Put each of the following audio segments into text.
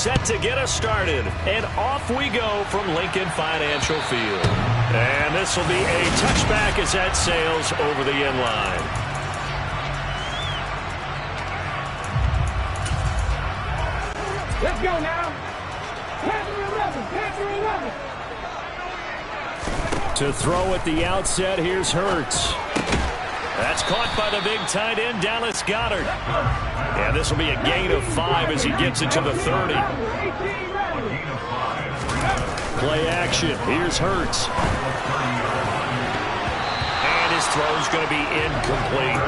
set to get us started. And off we go from Lincoln Financial Field. And this will be a touchback as that sails over the end line. Let's go now. Panther 11, Panther 11. To throw at the outset, here's Hurts. That's caught by the big tight end, Dallas Goedert. And this will be a gain of 5 as he gets it to the 30. Play action. Here's Hurts. And his throw's going to be incomplete.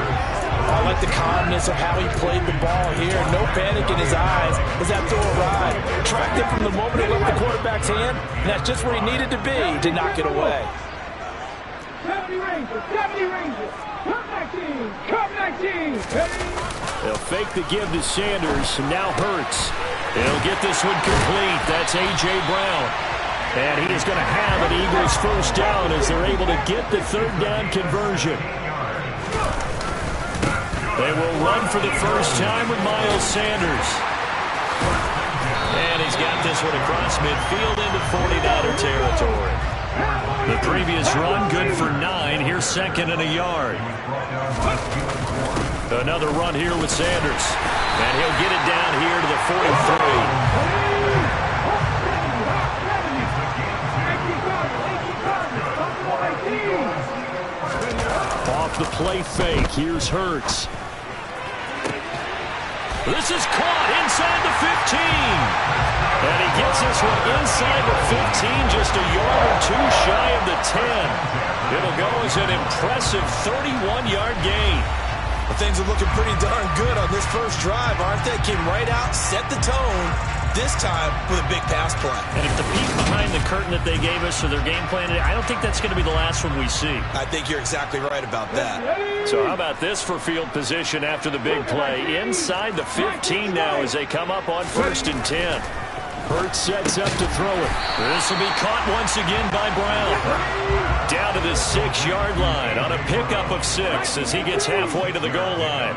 I like the calmness of how he played the ball here. No panic in his eyes as that throw arrived. Tracked it from the moment it left the quarterback's hand, and that's just where he needed to be to knock it away. 70 Rangers, 70 Rangers. Come 19. They'll fake the give to Sanders, and now Hurts. He'll get this one complete. That's A.J. Brown. And he is going to have an Eagles first down as they're able to get the third down conversion. They will run for the first time with Miles Sanders. And he's got this one across midfield into 49er territory. The previous run good for 9. Here's second and a yard. Another run here with Sanders. And he'll get it down here to the 43. Off the play fake. Here's Hurts. This is caught inside the 15. And he gets this one inside the 15, just a yard or two shy of the 10. It'll go as an impressive 31-yard gain. Well, things are looking pretty darn good on this first drive, aren't they? Came right out, set the tone, this time with a big pass play. And if the peek behind the curtain that they gave us for their game plan today, I don't think that's going to be the last one we see. I think you're exactly right about that. So how about this for field position after the big play? Inside the 15 now as they come up on 1st and 10. Hurts sets up to throw it. This will be caught once again by Brown. Down to the 6-yard line on a pickup of 6 as he gets halfway to the goal line.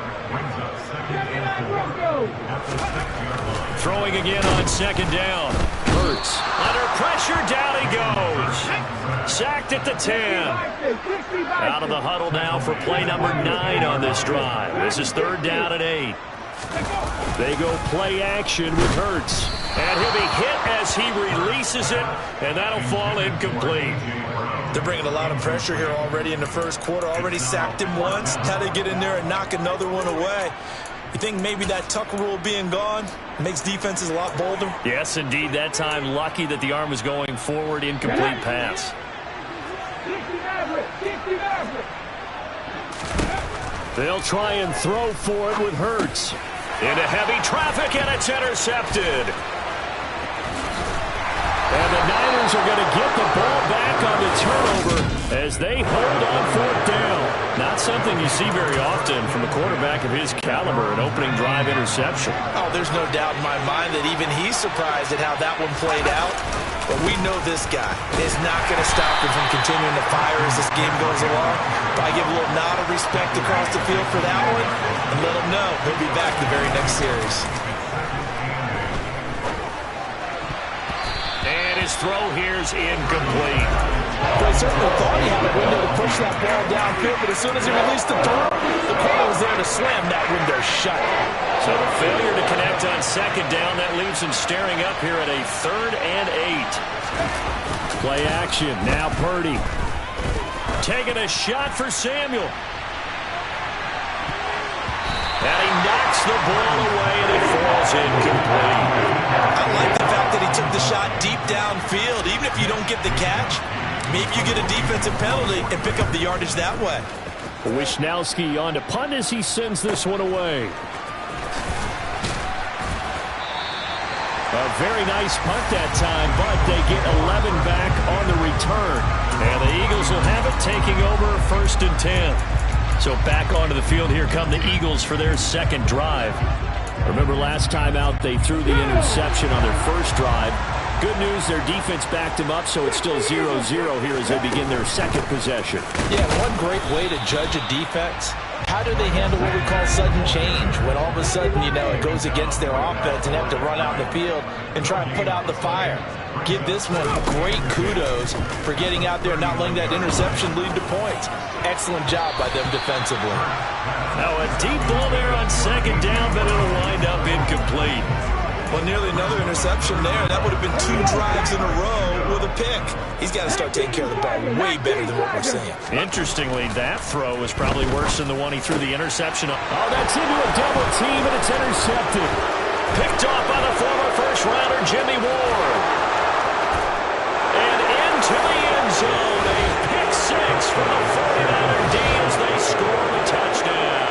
Throwing again on 2nd down. Hurts under pressure, down he goes. Sacked at the 10. Out of the huddle now for play number 9 on this drive. This is 3rd down and 8. They go play action with Hurts. And he'll be hit as he releases it, and that'll fall incomplete. They're bringing a lot of pressure here already in the first quarter. Already sacked him once. How to get in there and knock another one away. You think maybe that Tucker rule being gone makes defenses a lot bolder? Yes, indeed. That time, lucky that the arm was going forward. Incomplete pass. They'll try and throw for it with Hurts. Into heavy traffic, and it's intercepted. And the Niners are going to get the ball back on the turnover as they hold on 4th down. Not something you see very often from a quarterback of his caliber, an opening drive interception. Oh, there's no doubt in my mind that even he's surprised at how that one played out. But we know this guy is not going to stop him from continuing to fire as this game goes along. Probably give a little nod of respect across the field for that one and let him know he'll be back the very next series. And his throw here's incomplete. Well, he certainly thought he had a window to push that ball downfield, but as soon as he released the throw, the corner was there to slam that window shut. So the failure to connect on 2nd down, that leaves him staring up here at a 3rd and 8. Play action. Now Purdy. Taking a shot for Samuel. And he knocks the ball away, and it falls incomplete. I like the fact that he took the shot deep downfield. Even if you don't get the catch, maybe you get a defensive penalty and pick up the yardage that way. Wisnowski on to punt as he sends this one away. A very nice punt that time, but they get 11 back on the return. And the Eagles will have it, taking over 1st and 10. So back onto the field, here come the Eagles for their 2nd drive. Remember last time out, they threw the interception on their first drive. Good news, their defense backed them up, so it's still 0-0 here as they begin their 2nd possession. Yeah, one great way to judge a defense How do they handle what we call sudden change? When all of a sudden, you know, it goes against their offense and have to run out in the field and try and put out the fire. Give this one great kudos for getting out there and not letting that interception lead to points. Excellent job by them defensively. Now a deep ball there on second down, but it'll wind up incomplete. Well, nearly another interception there. That would have been 2 drives in a row with a pick. He's got to start taking care of the ball way better than what we're seeing. Interestingly, that throw was probably worse than the one he threw the interception on. Oh, that's into a double team, and it's intercepted. Picked off by the former first-rounder, Jimmy Ward. And into the end zone, a pick 6 for the 49er D as they score the touchdown.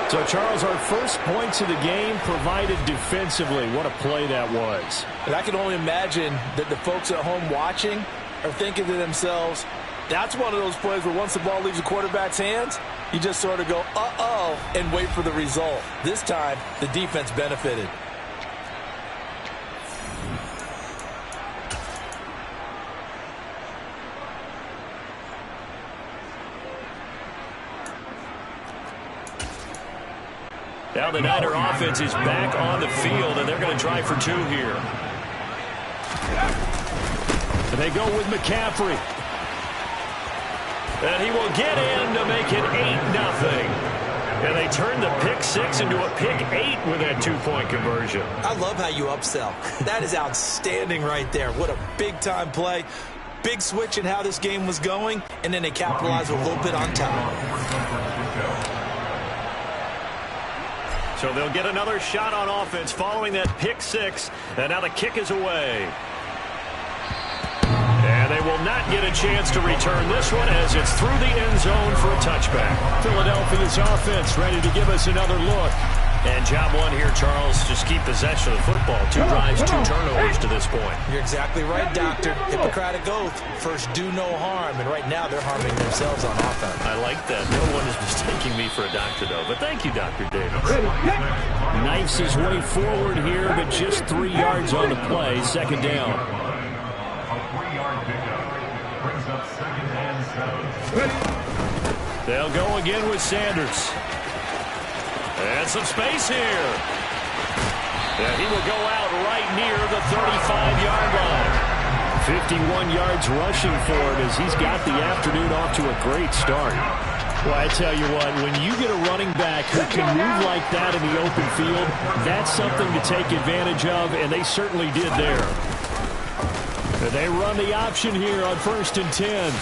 So, Charles, our first points of the game provided defensively. What a play that was. And I can only imagine that the folks at home watching are thinking to themselves, that's one of those plays where once the ball leaves the quarterback's hands, you just sort of go, uh-oh, and wait for the result. This time, the defense benefited. Now the Niner offense is back on the field, and they're going to try for 2 here. And they go with McCaffrey. And he will get in to make it 8-0. And they turn the pick 6 into a pick 8 with that 2-point conversion. I love how you upsell. That is outstanding right there. What a big-time play. Big switch in how this game was going, and then they capitalize a little bit on time. So they'll get another shot on offense following that pick 6. And now the kick is away. And they will not get a chance to return this one as it's through the end zone for a touchback. Philadelphia's offense ready to give us another look. And job 1 here, Charles, just keep possession of the football. 2 drives, 2 turnovers to this point. You're exactly right, Doctor. Hippocratic oath. First, do no harm. And right now, they're harming themselves on offense. I like that. No one is mistaking me for a doctor, though. But thank you, Dr. Davis. Knifes his way forward here, but just 3 yards on the play. Second down. They'll go again with Sanders. And some space here. And he will go out right near the 35-yard line. 51 yards rushing for him as he's got the afternoon off to a great start. Well, I tell you what, when you get a running back who can move like that in the open field, that's something to take advantage of, and they certainly did there. And they run the option here on 1st and 10.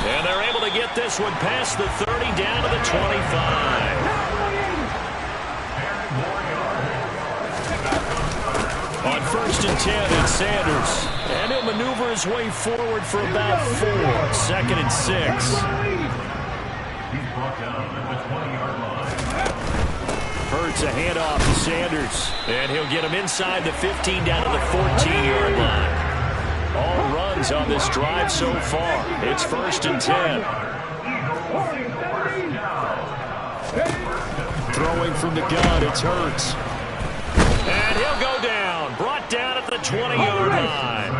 And they're able to get this one past the 30 down to the 25. On 1st and 10, it's Sanders. And he'll maneuver his way forward for about 4. 2nd and 6. Hurts a handoff to Sanders. And he'll get him inside the 15 down to the 14-yard line. All runs on this drive so far. It's 1st and 10. Throwing from the gun, it's Hurts. And he'll go down. Brought down at the 20-yard line.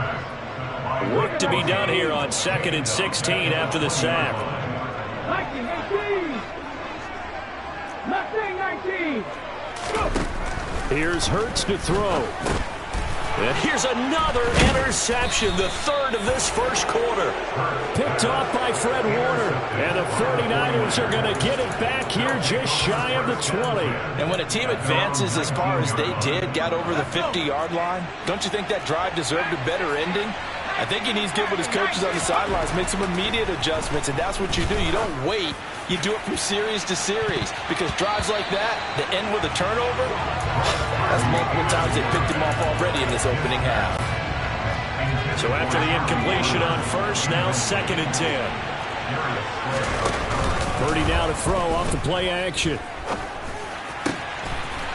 Work to be done here on 2nd and 16 after the sack. 19. Here's Hurts to throw. And here's another interception, the 3rd of this first quarter. Picked off by Fred Warner. And the 49ers are going to get it back here just shy of the 20. And when a team advances as far as they did, got over the 50-yard line, don't you think that drive deserved a better ending? I think he needs to get with his coaches on the sidelines, make some immediate adjustments, and that's what you do. You don't wait. You do it from series to series, because drives like that end with a turnover, that's multiple times they picked him off already in this opening half. So after the incompletion on 1st, now 2nd and 10. Purdy now to throw off the play action.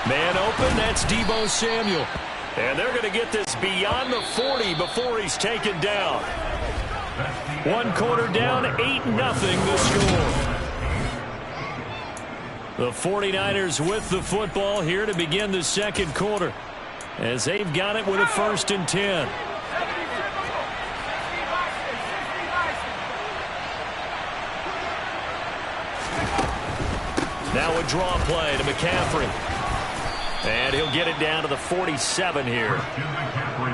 Man open, that's Deebo Samuel. And they're going to get this beyond the 40 before he's taken down. 1 quarter down, 8-0 the score. The 49ers with the football here to begin the 2nd quarter, as they've got it with a 1st and 10. Now a draw play to McCaffrey. And he'll get it down to the 47 here.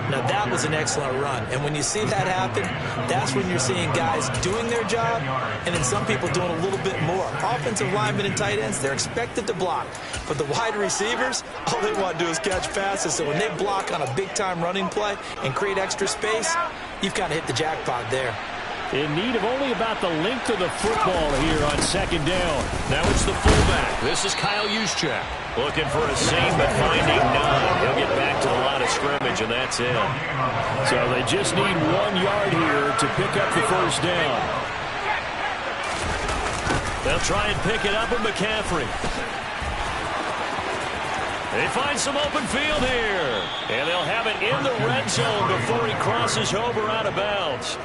Now, that was an excellent run. And when you see that happen, that's when you're seeing guys doing their job and then some people doing a little bit more. Offensive linemen and tight ends, they're expected to block. But the wide receivers, all they want to do is catch passes. So when they block on a big-time running play and create extra space, you've kind of hit the jackpot there. In need of only about the length of the football here on second down. Now it's the fullback. This is Kyle Juszczyk. Looking for a seam, but finding none. He'll get back to the line of scrimmage, and that's it. So they just need 1 yard here to pick up the first down. They'll try and pick it up with McCaffrey. They find some open field here. And they'll have it in the red zone before he crosses over out of bounds.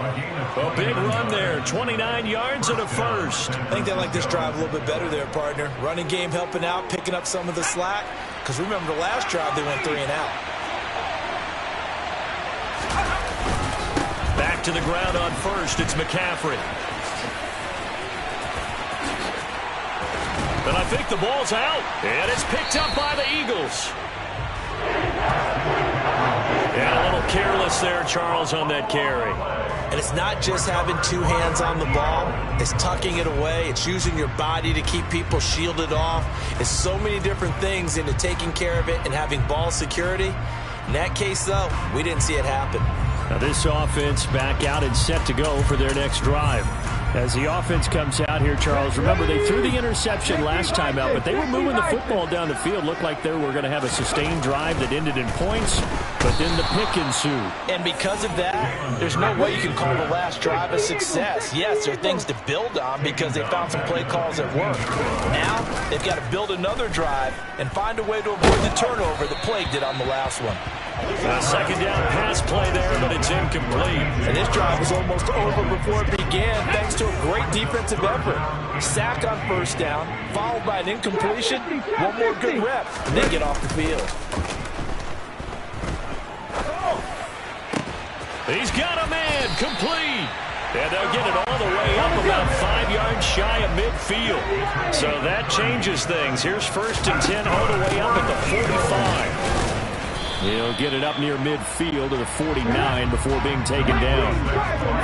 A big run there, 29 yards and a first. I think they like this drive a little bit better there, partner. Running game helping out, picking up some of the slack. Because remember, the last drive they went 3 and out. Back to the ground on first, it's McCaffrey. And I think the ball's out. And it's picked up by the Eagles. And a little careless there, Charles, on that carry. And it's not just having 2 hands on the ball. It's tucking it away. It's using your body to keep people shielded off. It's so many different things into taking care of it and having ball security. In that case, though, we didn't see it happen. Now this offense back out and set to go for their next drive. As the offense comes out here, Charles, remember they threw the interception last time out, but they were moving the football down the field. Looked like they were going to have a sustained drive that ended in points, but then the pick ensued. And because of that, there's no way you can call the last drive a success. Yes, there are things to build on because they found some play calls that work. Now, they've got to build another drive and find a way to avoid the turnover that plagued it on the last one. A second down pass play there, but it's incomplete. And this drive was almost over before it began thanks to a great defensive effort. Sack on first down, followed by an incompletion, one more good rep, and they get off the field. He's got a man, complete. And they'll get it all the way up about 5 yards shy of midfield. So that changes things. Here's 1st and 10 all the way up at the 45. He'll get it up near midfield to the 49 before being taken down.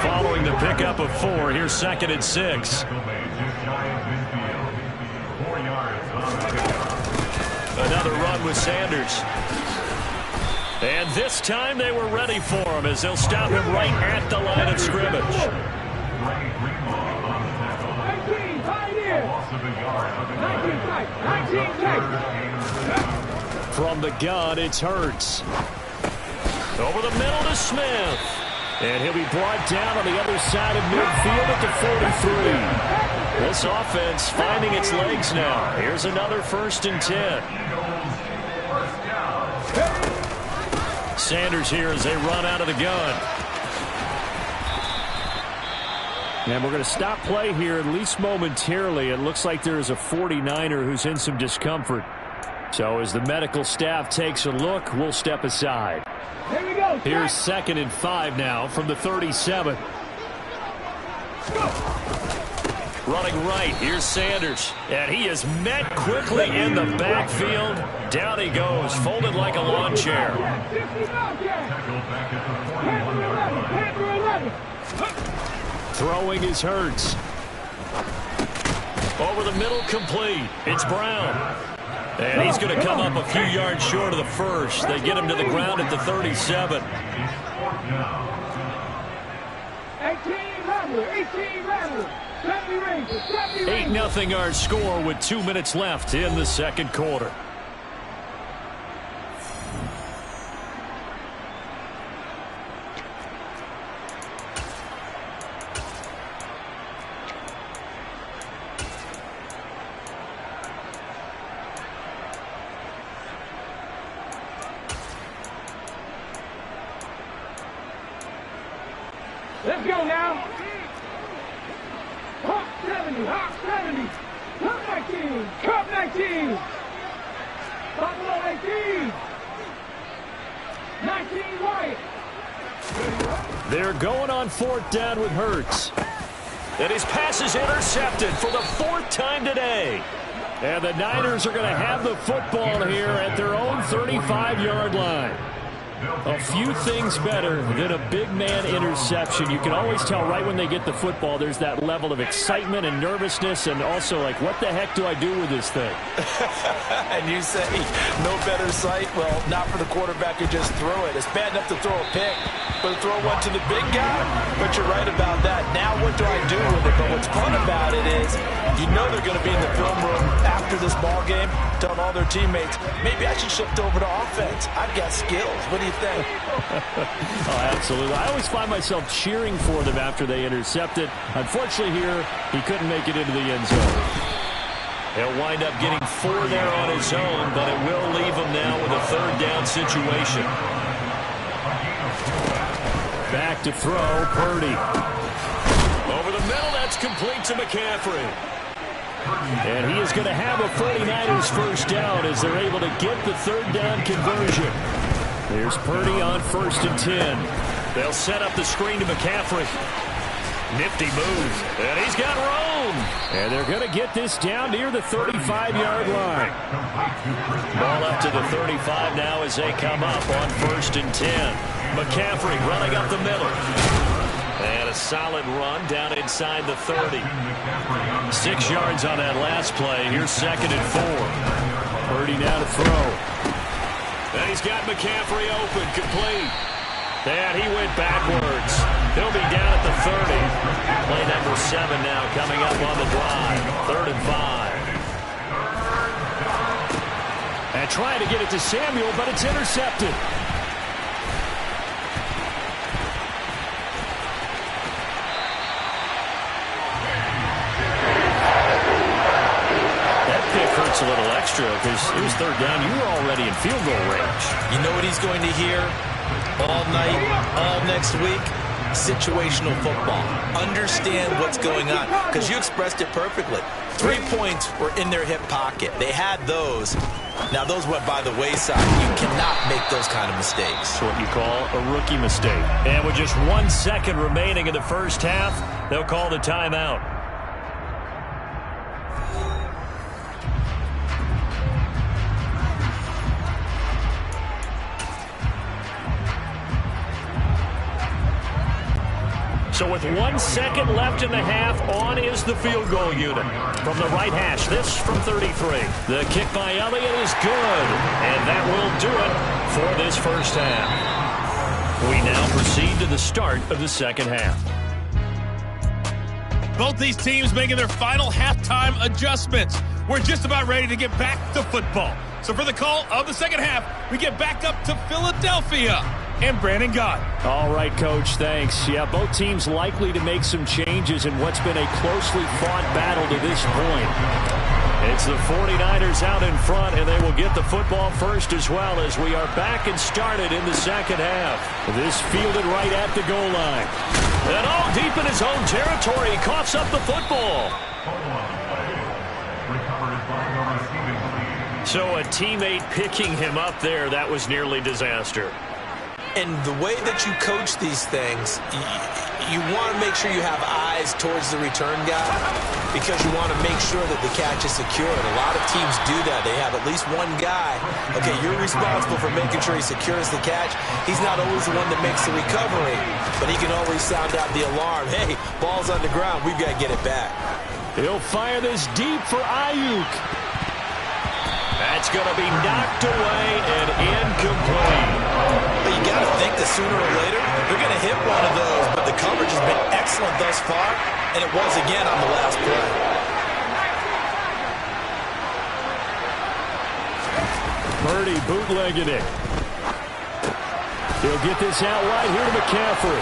Following the pickup of 4, here's 2nd and 6. Another run with Sanders. And this time they were ready for him as they'll stop him right at the line of scrimmage. 19, tight here. 19 tight. From the gun, it's Hurts. Over the middle to Smith. And he'll be brought down on the other side of midfield at the 43. This offense finding its legs now. Here's another 1st and 10. Sanders here as they run out of the gun. And we're going to stop play here at least momentarily. It looks like there is a 49er who's in some discomfort. So as the medical staff takes a look, we'll step aside. Here we go. Here's 2nd and 5 now from the 37. Running right, here's Sanders. And he is met quickly in the backfield. Down he goes, folded like a lawn chair. Throwing is Hurts. Over the middle, complete. It's Brown. And he's going to come up a few yards short of the first. They get him to the ground at the 37. 8-0 our score with 2 minutes left in the second quarter. Let's go now. Hawk 70, Hawk 70. Cup 19, Cup 19. Buffalo 18. 19 Wyatt. They're going on 4th down with Hurts. And his pass is intercepted for the 4th time today. And the Niners are going to have the football here at their own 35-yard line. A few things better than a big man interception. You can always tell right when they get the football, there's that level of excitement and nervousness, and also like, what the heck do I do with this thing? And you say, no better sight? Well, not for the quarterback who just throw it. It's bad enough to throw a pick, but to throw one to the big guy? But you're right about that. Now what do I do with it? But what's fun about it is, you know they're going to be in the film room after this ball game, telling all their teammates, maybe I should shift over to offense. I've got skills. What do you think? Oh, absolutely. I always find myself cheering for them after they intercept it. Unfortunately here, he couldn't make it into the end zone. He'll wind up getting 4 there on his own, but it will leave him now with a third down situation. Back to throw, Purdy. Over the middle, that's complete to McCaffrey. And he is going to have a 49ers first down as they're able to get the third down conversion. There's Purdy on 1st and 10. They'll set up the screen to McCaffrey. Nifty move. And he's got room. And they're going to get this down near the 35-yard line. Ball up to the 35 now as they come up on 1st and 10. McCaffrey running up the middle. And a solid run down inside the 30. 6 yards on that last play. Here's 2nd and 4. Purdy now to throw. And he's got McCaffrey open, complete. And he went backwards. He'll be down at the 30. Play number 7 now coming up on the drive. 3rd and 5. And trying to get it to Samuel, but it's intercepted. Hurts a little extra because it was 3rd down. You were already in field goal range. You know what he's going to hear all night, all next week? Situational football. Understand what's going on, because you expressed it perfectly. 3 points were in their hip pocket. They had those. Now, those went by the wayside. You cannot make those kind of mistakes. It's what you call a rookie mistake. And with just 1 second remaining in the first half, they'll call the timeout. So with 1 second left in the half, on is the field goal unit. From the right hash, this from 33. The kick by Elliott is good. And that will do it for this first half. We now proceed to the start of the second half. Both these teams making their final halftime adjustments. We're just about ready to get back to football. So for the call of the second half, we get back up to Philadelphia and Brandon Gott. All right, Coach, thanks. Yeah, both teams likely to make some changes in what's been a closely fought battle to this point. It's the 49ers out in front, and they will get the football first as well as we are back and started in the second half. This fielded right at the goal line. And all deep in his own territory, he coughs up the football. So a teammate picking him up there, that was nearly disaster. And the way that you coach these things, you want to make sure you have eyes towards the return guy because you want to make sure that the catch is secured. A lot of teams do that. They have at least one guy. Okay, you're responsible for making sure he secures the catch. He's not always the one that makes the recovery, but he can always sound out the alarm. Hey, ball's on the ground. We've got to get it back. He'll fire this deep for Ayuk. That's going to be knocked away and incomplete. But you got to think that sooner or later, they're going to hit one of those. But the coverage has been excellent thus far, and it was again on the last play. Purdy bootlegging it. He'll get this out wide here to McCaffrey.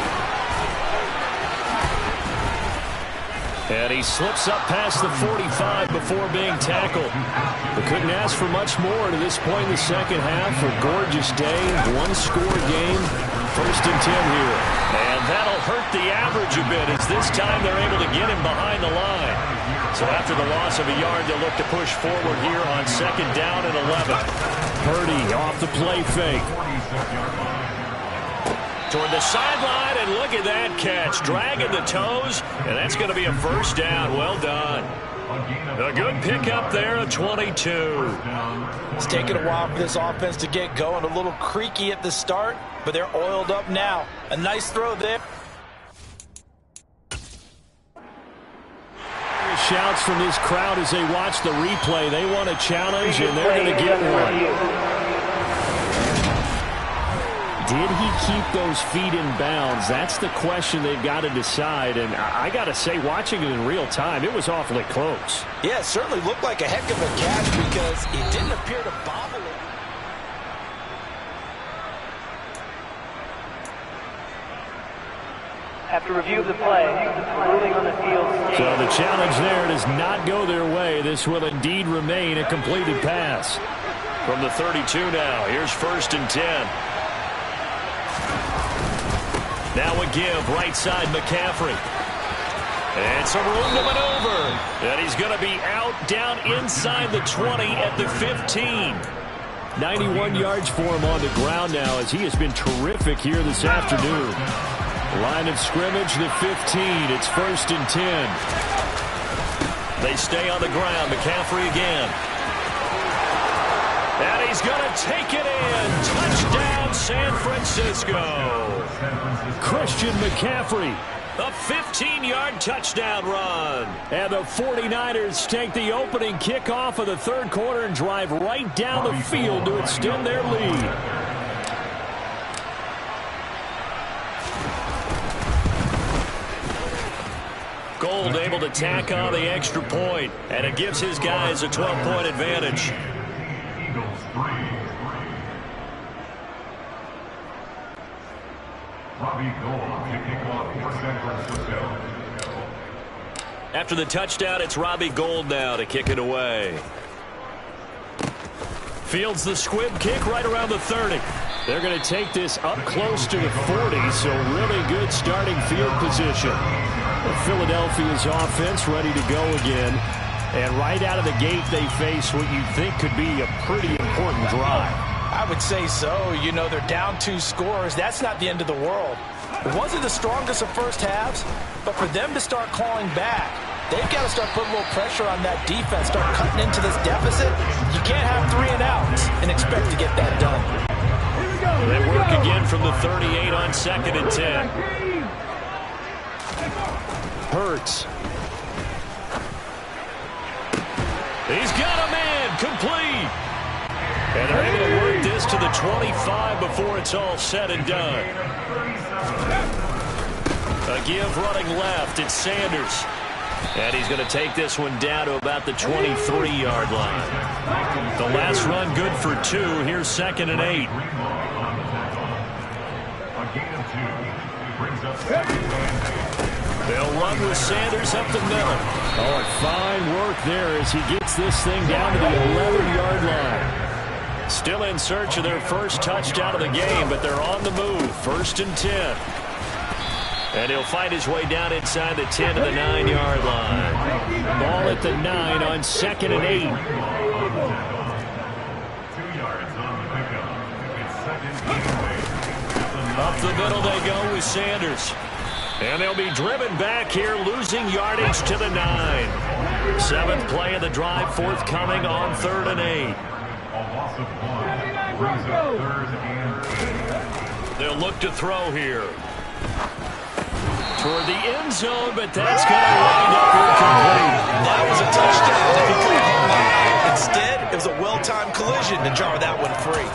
And he slips up past the 45 before being tackled. But couldn't ask for much more to this point in the second half. A gorgeous day, one-score game, 1st and 10 here. And that'll hurt the average a bit as this time they're able to get him behind the line. So after the loss of a yard, they'll look to push forward here on 2nd down and 11. Purdy off the play fake. Toward the sideline, and look at that catch. Dragging the toes, and that's going to be a first down. Well done. A good pickup there, a 22. It's taken a while for this offense to get going. A little creaky at the start, but they're oiled up now. A nice throw there. Shouts from this crowd as they watch the replay. They want a challenge, and they're going to get one. Did he keep those feet in bounds? That's the question they've got to decide. And I got to say, watching it in real time, it was awfully close. Yeah, it certainly looked like a heck of a catch because it didn't appear to bobble it. After review of the play, ruling on the field. So the challenge there does not go their way. This will indeed remain a completed pass. From the 32 now, here's 1st and 10. Now a give, right side, McCaffrey. And some room to maneuver. And he's going to be out down inside the 20 at the 15. 91 yards for him on the ground now as he has been terrific here this afternoon. Line of scrimmage, the 15. It's 1st and 10. They stay on the ground. McCaffrey again. And he's going to take it in. Touchdown, San Francisco. Christian McCaffrey, a 15-yard touchdown run. And the 49ers take the opening kickoff of the 3rd quarter and drive right down the field to extend their lead. Gold able to tack on the extra point, and it gives his guys a 12-point advantage. After the touchdown, it's Robbie Gould now to kick it away. Fields the squib kick right around the 30. They're going to take this up close to the 40, so really good starting field position. Philadelphia's offense ready to go again. And right out of the gate, they face what you think could be a pretty important drive. I would say so. You know, they're down 2 scores. That's not the end of the world. It wasn't the strongest of first halves, but for them to start clawing back, they've got to start putting a little pressure on that defense, start cutting into this deficit. You can't have 3 and outs and expect to get that done. They work again from the 38 on 2nd and 10. Hurts. He's got a man complete. And they're able to work this to the 25 before it's all said and done. A give running left. It's Sanders. And he's going to take this one down to about the 23-yard line. The last run good for 2. Here's 2nd and 8. They'll run with Sanders up the middle. Oh, and fine work there as he gets this thing down to the 11-yard line. Still in search of their first touchdown of the game, but they're on the move. 1st and 10. And he'll find his way down inside the 10 to the 9-yard line. Ball at the 9 on 2nd and 8. 2 yards on the pickup. It's 2nd. Up the middle they go with Sanders. And they'll be driven back here, losing yardage to the 9. 7th play of the drive, forthcoming on 3rd and 8. They'll look to throw here. Toward the end zone, but that's going to wind up incomplete. That was a touchdown if he could have hung on. Instead, it was a well-timed collision to jar that one free.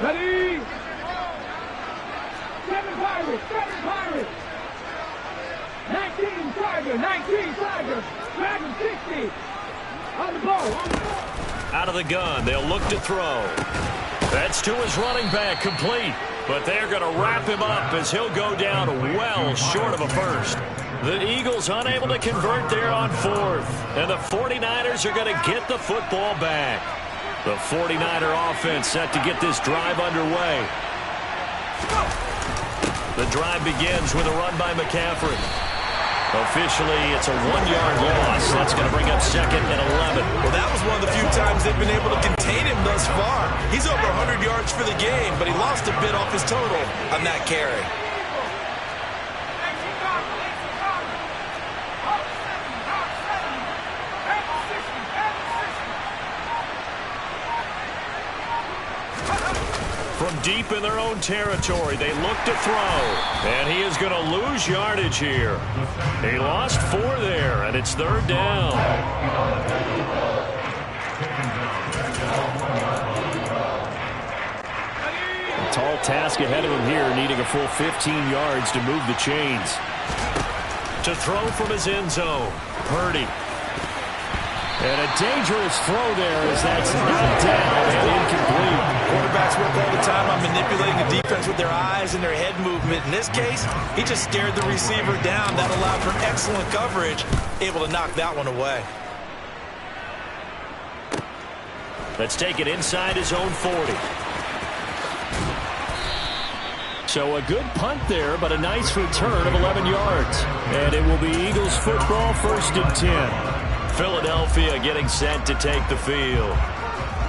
Ready? 7 Pirates, 7 Pirates. 19 Tiger, 19 Tiger. Dragon 60. On the ball, on the ball. Out of the gun, they'll look to throw. That's to his running back, complete. But they're going to wrap him up as he'll go down well short of a first. The Eagles unable to convert there on 4th. And the 49ers are going to get the football back. The 49er offense set to get this drive underway. The drive begins with a run by McCaffrey. Officially, it's a 1-yard loss. That's going to bring up 2nd and 11. Well, that was one of the few times they've been able to contain him thus far. He's over 100 yards for the game, but he lost a bit off his total on that carry. From deep in their own territory, they look to throw. And he is going to lose yardage here. He lost 4 there, and it's 3rd down. A tall task ahead of him here, needing a full 15 yards to move the chains. To throw from his end zone, Purdy. And a dangerous throw there as that's knocked down and incomplete. Quarterbacks work all the time on manipulating the defense with their eyes and their head movement. In this case, he just stared the receiver down. That allowed for excellent coverage, able to knock that one away. Let's take it inside his own 40. So a good punt there, but a nice return of 11 yards. And it will be Eagles football, 1st and 10. Philadelphia getting set to take the field.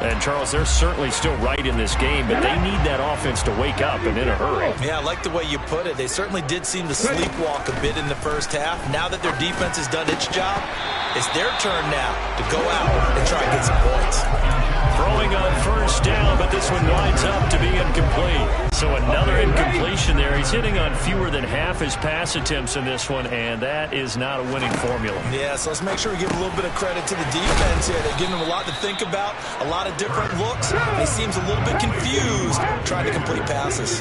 And, Charles, they're certainly still right in this game, but they need that offense to wake up and in a hurry. Yeah, I like the way you put it. They certainly did seem to sleepwalk a bit in the first half. Now that their defense has done its job, it's their turn now to go out and try and get some points. Throwing on 1st down, but this one winds up to be incomplete. So another incompletion there. He's hitting on fewer than half his pass attempts in this one, and that is not a winning formula. Yeah, so let's make sure we give a little bit of credit to the defense here. They're giving him a lot to think about, a lot of different looks. And he seems a little bit confused trying to complete passes.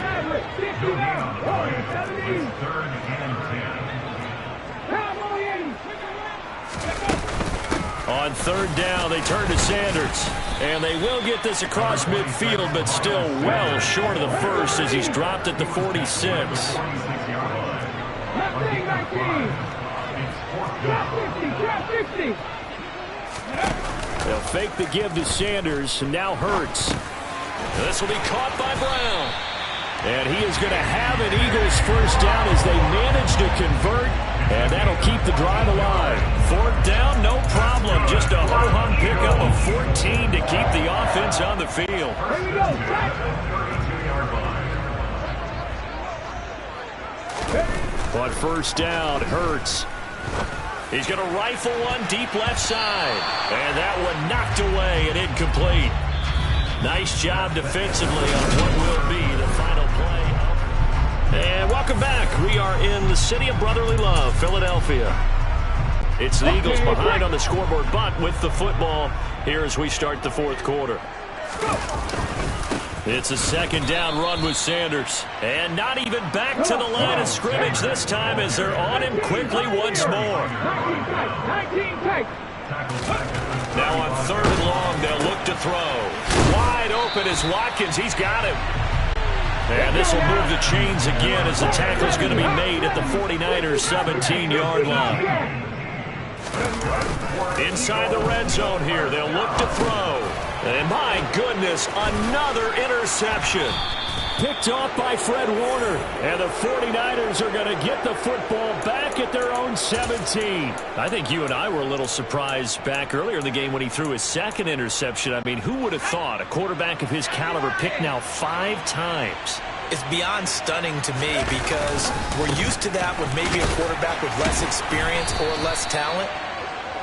On 3rd down, they turn to Sanders. And they will get this across midfield, but still well short of the first as he's dropped at the 46. They'll fake the give to Sanders, and now Hurts. This will be caught by Brown. And he is going to have an Eagles 1st down as they manage to convert. And that'll keep the drive alive. 4th down, no problem. Just a ho-hum pickup of 14 to keep the offense on the field. Here we go. On 1st down, Hurts. He's going to rifle one deep left side. And that one knocked away and incomplete. Nice job defensively on what will be the final play. And welcome back. We are in the city of brotherly love, Philadelphia. It's the Eagles behind on the scoreboard, but with the football here as we start the 4th quarter. It's a 2nd down run with Sanders. And not even back to the line of scrimmage this time as they're on him quickly once more. 19 tight. Now on 3rd and long, they'll look to throw. Wide open is Watkins. He's got him. And this will move the chains again as the tackle's going to be made at the 49ers' 17-yard line. Inside the red zone here, they'll look to throw. And my goodness, another interception. Picked off by Fred Warner. And the 49ers are going to get the football back at their own 17. I think you and I were a little surprised back earlier in the game when he threw his 2nd interception. I mean, who would have thought a quarterback of his caliber picked now 5 times? It's beyond stunning to me because we're used to that with maybe a quarterback with less experience or less talent.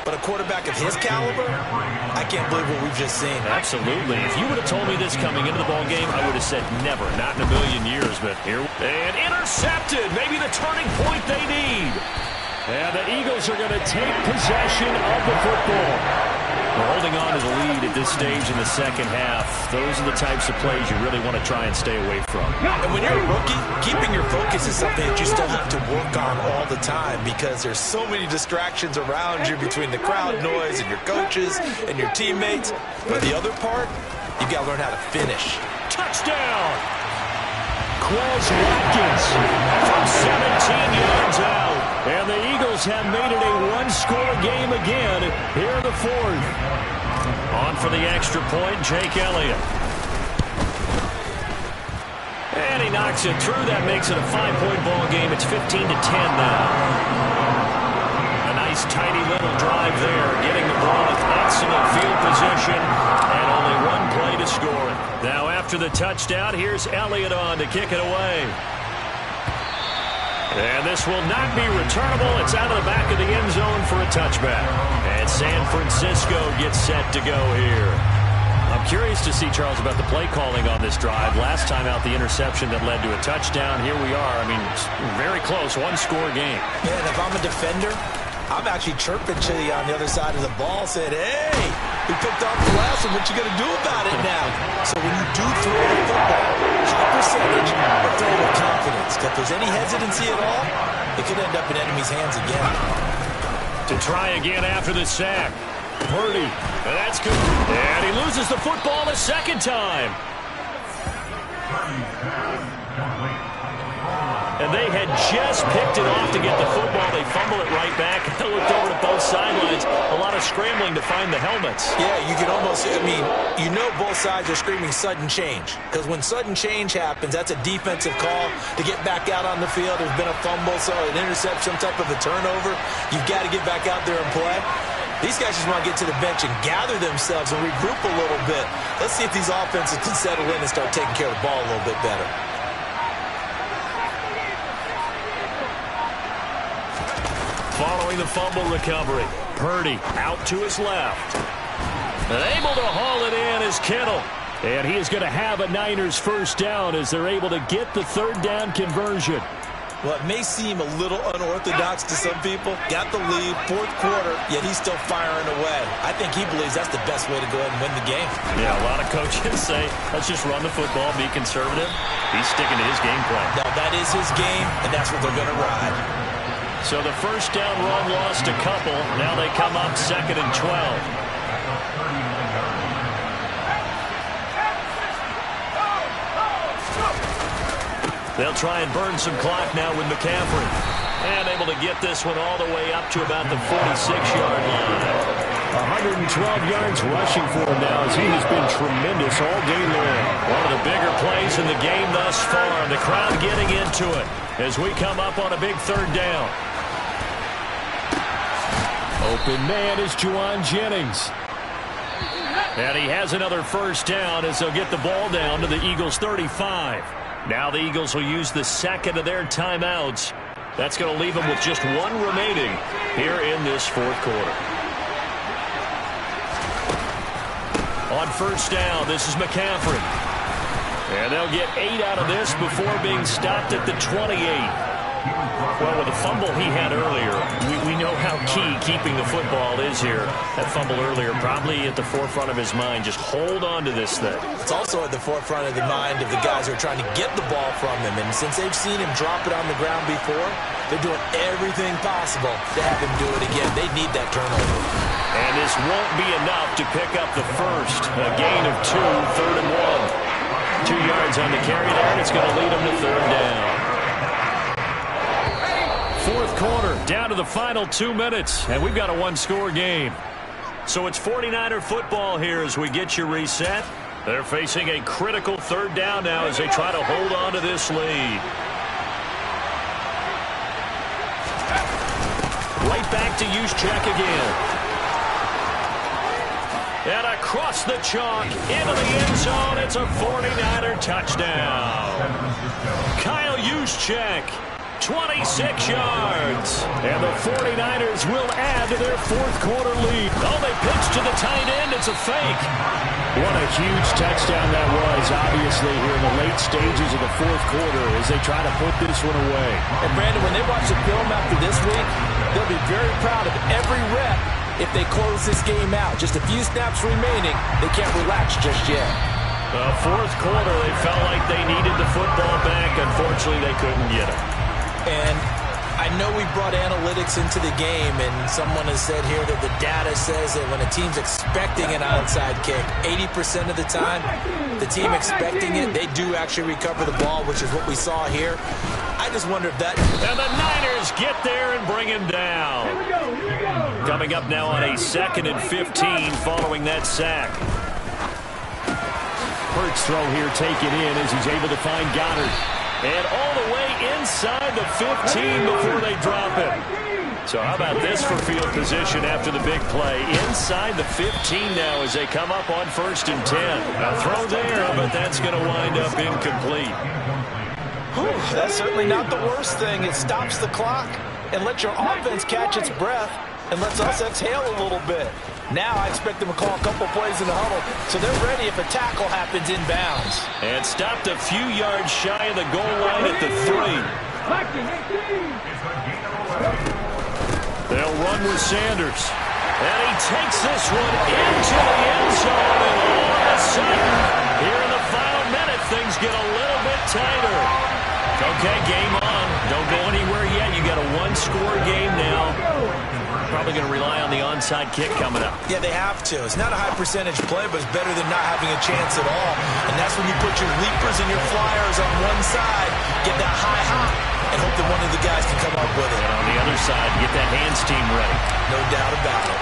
But a quarterback of his caliber, I can't believe what we've just seen. Absolutely. If you would have told me this coming into the ball game, I would have said never, not in a million years. But here, and intercepted, maybe the turning point they need. And the Eagles are going to take possession of the football. We're holding on to the lead at this stage in the 2nd half. Those are the types of plays you really want to try and stay away from. And when you're a rookie, keeping your focus is something that you still have to work on all the time because there's so many distractions around you between the crowd noise and your coaches and your teammates. But the other part, you got to learn how to finish. Touchdown! Quez Watkins from 17 yards out. And the Eagles have made it a one-score game again here in the 4th. On for the extra point, Jake Elliott. And he knocks it through. That makes it a 5-point ball game. It's 15-10 now. Nice, tidy little drive there, getting the ball with excellent field position, and only one play to score it. Now, after the touchdown, here's Elliott on to kick it away. And this will not be returnable. It's out of the back of the end zone for a touchback. And San Francisco gets set to go here. I'm curious to see, Charles, about the play calling on this drive. Last time out, the interception that led to a touchdown. Here we are. I mean, very close, one-score game. Yeah, and if I'm a defender, I'm actually chirping to you on the other side of the ball, saying, hey, we picked off the last one. What you going to do about it now? So when you do throw the football, high percentage, but throw with confidence. If there's any hesitancy at all, it could end up in enemy's hands again. To try again after the sack. Purdy, and that's good. And he loses the football a second time. And they had just picked it off to get the football. They fumble it right back. They looked over to both sidelines. A lot of scrambling to find the helmets. Yeah, you can almost, I mean, you know both sides are screaming sudden change. Because when sudden change happens, that's a defensive call to get back out on the field. There's been a fumble, so an interception, some type of a turnover. You've got to get back out there and play. These guys just want to get to the bench and gather themselves and regroup a little bit. Let's see if these offenses can settle in and start taking care of the ball a little bit better. Following the fumble recovery, Purdy out to his left. And able to haul it in is Kittle. And he is going to have a Niners first down as they're able to get the third down conversion. Well, it may seem a little unorthodox to some people. Got the lead, fourth quarter, yet he's still firing away. I think he believes that's the best way to go ahead and win the game. Yeah, a lot of coaches say, let's just run the football, be conservative. He's sticking to his game plan. Now, that is his game, and that's what they're going to ride. So the first down run lost a couple. Now they come up 2nd and 12. They'll try and burn some clock now with McCaffrey. And able to get this one all the way up to about the 46-yard line. 112 yards rushing for him now as he has been tremendous all day long. One of the bigger plays in the game thus far. The crowd getting into it as we come up on a big third down. Open man is Juwan Jennings. And he has another first down as they'll get the ball down to the Eagles' 35. Now the Eagles will use the second of their timeouts. That's going to leave them with just one remaining here in this fourth quarter. On first down, this is McCaffrey. And they'll get 8 out of this before being stopped at the 28. Well, with the fumble he had earlier, we know how key keeping the football is here. That fumble earlier probably at the forefront of his mind. Just hold on to this thing. It's also at the forefront of the mind of the guys who are trying to get the ball from him. And since they've seen him drop it on the ground before, they're doing everything possible to have him do it again. They need that turnover. And this won't be enough to pick up the first. A gain of 2, 3rd and 1. 2 yards on the carry there, and it's going to lead them to third down. Fourth quarter, down to the final 2 minutes, and we've got a one-score game. So it's 49er football here as we get you reset. They're facing a critical third down now as they try to hold on to this lead. Right back to Juszczyk again. And across the chalk, into the end zone, it's a 49er touchdown. Kyle Juszczyk. 26 yards. And the 49ers will add to their fourth quarter lead. Oh, they pitch to the tight end. It's a fake. What a huge touchdown that was, obviously, here in the late stages of the fourth quarter as they try to put this one away. And, Brandon, when they watch the film after this week, they'll be very proud of every rep if they close this game out. Just a few snaps remaining. They can't relax just yet. The fourth quarter, they felt like they needed the football back. Unfortunately, they couldn't get it. And I know we brought analytics into the game, and someone has said here that the data says that when a team's expecting an onside kick, 80% of the time, the team expecting it, they do actually recover the ball, which is what we saw here. I just wonder if that... And the Niners get there and bring him down. Coming up now on a 2nd and 15 following that sack. Hurts throw here taken in as he's able to find Goddard. And all the way inside the 15 before they drop it. So how about this for field position after the big play? Inside the 15 now as they come up on 1st and 10. A throw there, but that's going to wind up incomplete. Whew, that's certainly not the worst thing. It stops the clock and lets your offense catch its breath and lets us exhale a little bit. Now I expect them to call a couple plays in the huddle, so they're ready if a tackle happens inbounds. And stopped a few yards shy of the goal line at the 3. They'll run with Sanders. And he takes this one into the end zone. And all of a sudden, here in the final minute, things get a little bit tighter. Okay, game on. Don't go anywhere yet. You got a one-score game now. Probably going to rely on the onside kick coming up. Yeah, they have to. It's not a high percentage play, but it's better than not having a chance at all. And that's when you put your leapers and your flyers on one side, get that high hop, and hope that one of the guys can come up with it. And on the other side, get that hands team ready. No doubt about it.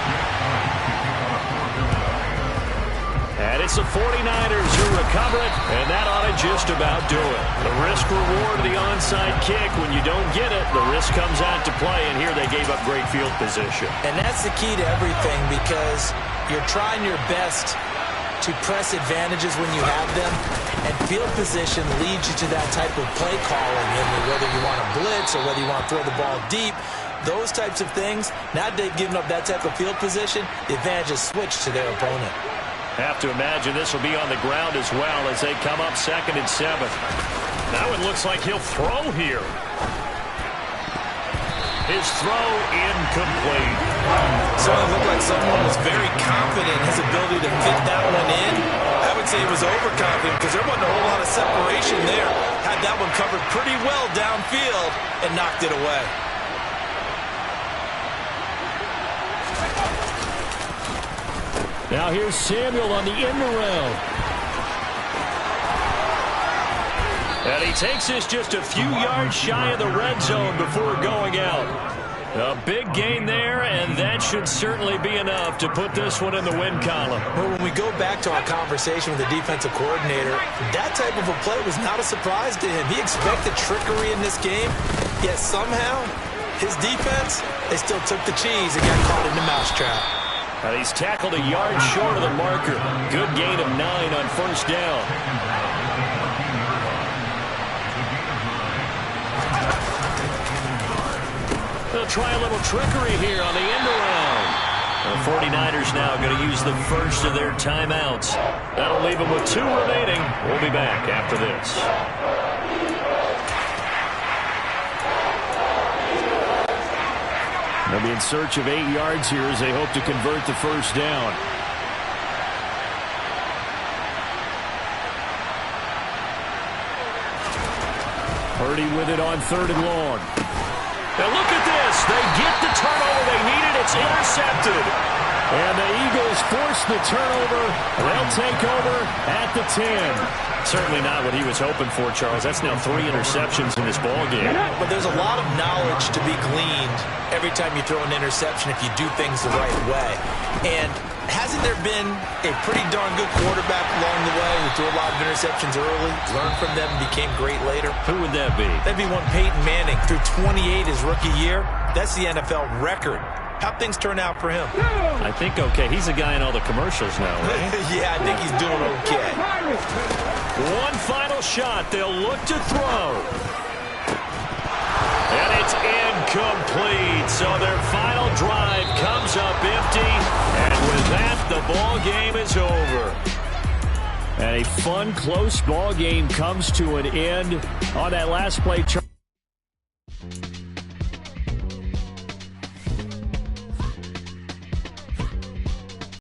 And it's the 49ers who recover it, and that ought to just about do it. The risk-reward of the onside kick, when you don't get it, the risk comes out to play, and here they gave up great field position. And that's the key to everything, because you're trying your best to press advantages when you have them, and field position leads you to that type of play calling, and whether you want to blitz or whether you want to throw the ball deep, those types of things. Now that they've given up that type of field position, the advantage is switched to their opponent. Have to imagine this will be on the ground as well as they come up 2nd and 7. Now it looks like he'll throw here. His throw incomplete. So it looked like someone was very confident in his ability to fit that one in. I would say he was overconfident because there wasn't a whole lot of separation there. Had that one covered pretty well downfield and knocked it away. Now here's Samuel on the end around. And he takes this just a few yards shy of the red zone before going out. A big gain there, and that should certainly be enough to put this one in the win column. Well, when we go back to our conversation with the defensive coordinator, that type of a play was not a surprise to him. He expected trickery in this game, yet somehow his defense, they still took the cheese and got caught in the mousetrap. And he's tackled a yard short of the marker. Good gain of 9 on 1st down. They'll try a little trickery here on the end around. The 49ers now going to use the first of their timeouts. That'll leave them with 2 remaining. We'll be back after this. They'll be in search of 8 yards here as they hope to convert the 1st down. Purdy with it on 3rd and long. Now look at this. They get the turnover they needed. It's intercepted. And the Eagles force the turnover. They'll take over at the 10. Certainly not what he was hoping for, Charles. That's now 3 interceptions in this ballgame. But there's a lot of knowledge to be gleaned every time you throw an interception if you do things the right way. And hasn't there been a pretty darn good quarterback along the way who threw a lot of interceptions early, learned from them, and became great later? Who would that be? That'd be one Peyton Manning. Threw 28 his rookie year. That's the NFL record. How'd things turn out for him? I think okay. He's a guy in all the commercials now, right? Yeah, I think he's doing okay. One final shot. They'll look to throw. And it's incomplete. So their final drive comes up empty. And with that, the ball game is over. And a fun, close ball game comes to an end on that last play.